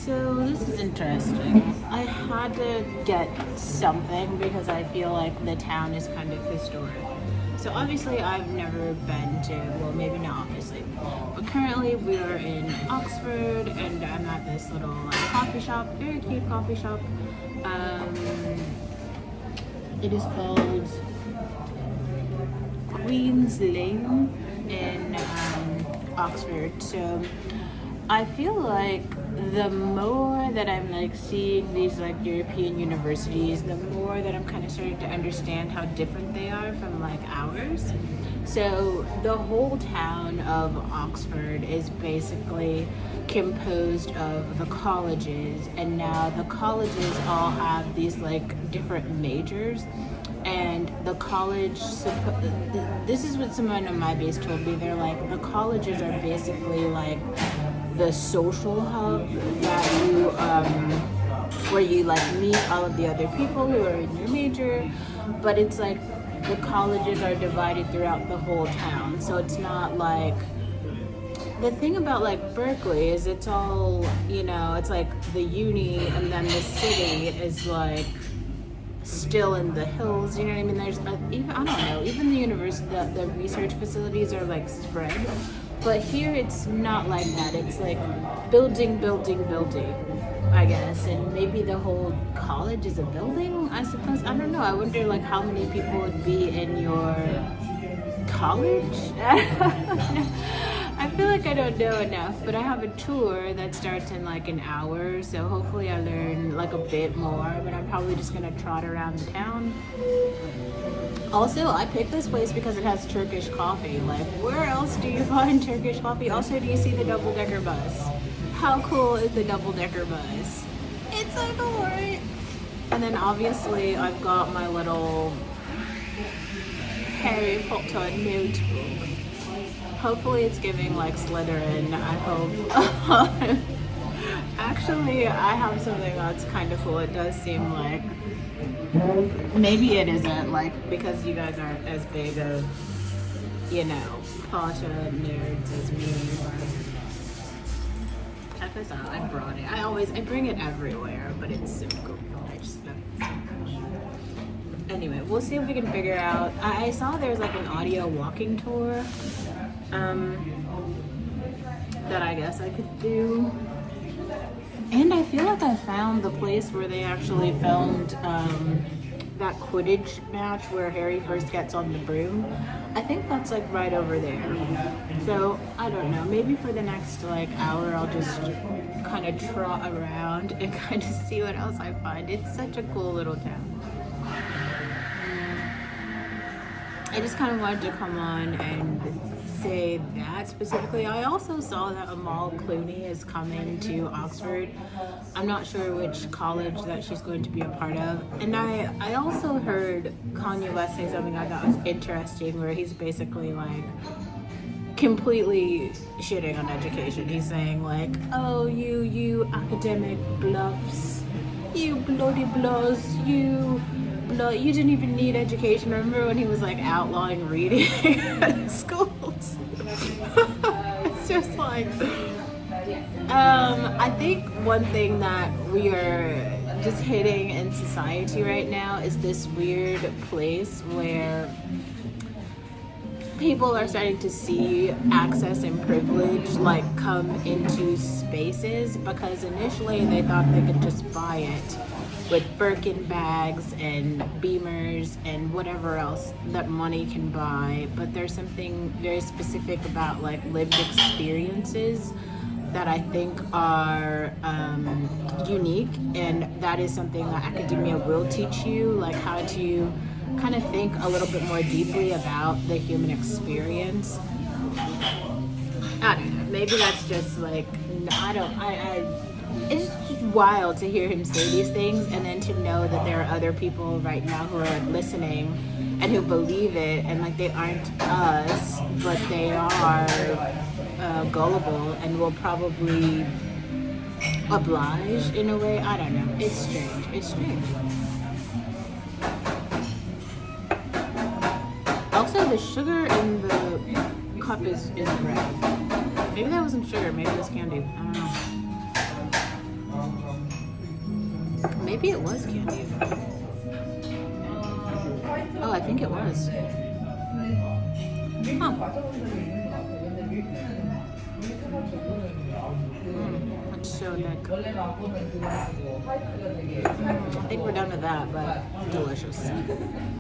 So this is interesting. I had to get something because I feel like the town is kind of historic. So obviously I've never been to, well maybe not obviously, but currently we are in Oxford and I'm at this little coffee shop, very cute coffee shop. Um, it is called Queen's Lane in Oxford. So I feel like the more that I'm like seeing these like European universities, the more that I'm kind of starting to understand how different they are from like ours. So the whole town of Oxford is basically composed of the colleges, and now the colleges all have these like different majors. And the college, this is what someone on my base told me. They're like, the colleges are basically like the social hub that you where you like meet all of the other people who are in your major, but it's like the colleges are divided throughout the whole town, so it's not like the thing about like Berkeley is it's all, you know, it's like the uni and then the city is like still in the hills, you know what I mean? There's even, I don't know, even the university, the research facilities are like spread. But here it's not like that. It's like building, I guess. And maybe the whole college is a building, I suppose. I don't know. I wonder like how many people would be in your college? I feel like I don't know enough, but I have a tour that starts in like an hour, so hopefully I learn like a bit more, but I'm probably just gonna trot around the town. Also, I picked this place because it has Turkish coffee. Like, where else do you find Turkish coffee? Also, do you see the double-decker bus? How cool is the double-decker bus? It's so cool, right? And then obviously I've got my little Harry Potter notebook. Hopefully it's giving like Slytherin, I hope. Actually, I have something that's kind of cool. It does seem like, maybe it isn't, like, because you guys aren't as big of, you know, Potter nerds as me. Check this out, I brought it. I bring it everywhere, but it's so cool. I just love it so much. Anyway, we'll see if we can figure out. I saw there's like an audio walking tour that I guess I could do. And I feel like I found the place where they actually filmed that Quidditch match where Harry first gets on the broom. I think that's like right over there. So I don't know, maybe for the next like hour I'll just kind of trot around and kind of see what else I find. It's such a cool little town. I just kind of wanted to come on and say that specifically. I also saw that Amal Clooney is coming to Oxford. I'm not sure which college that she's going to be a part of. And I also heard Kanye West say something I thought was interesting, where he's basically like completely shitting on education. He's saying like, oh, you academic bluffs, you bloody bluffs, you didn't even need education. Remember when he was like outlawing reading at schools? It's just like, I think one thing that we are just hitting in society right now is this weird place where people are starting to see access and privilege like come into spaces, because initially they thought they could just buy it with Birkin bags and Beamers and whatever else that money can buy. But there's something very specific about like lived experiences that I think are unique, and that is something that academia will teach you, like how to kind of think a little bit more deeply about the human experience. I don't know, maybe that's just like, it's just wild to hear him say these things, and then to know that there are other people right now who are listening and who believe it, and like they aren't us, but they are gullible and will probably oblige in a way. I don't know. It's strange. It's strange. Also, the sugar in the cup is red. Maybe that wasn't sugar. Maybe it was candy. I don't know. maybe it was candy. Oh, I think it was. Huh. That's so thick. I think we're done with that, but delicious.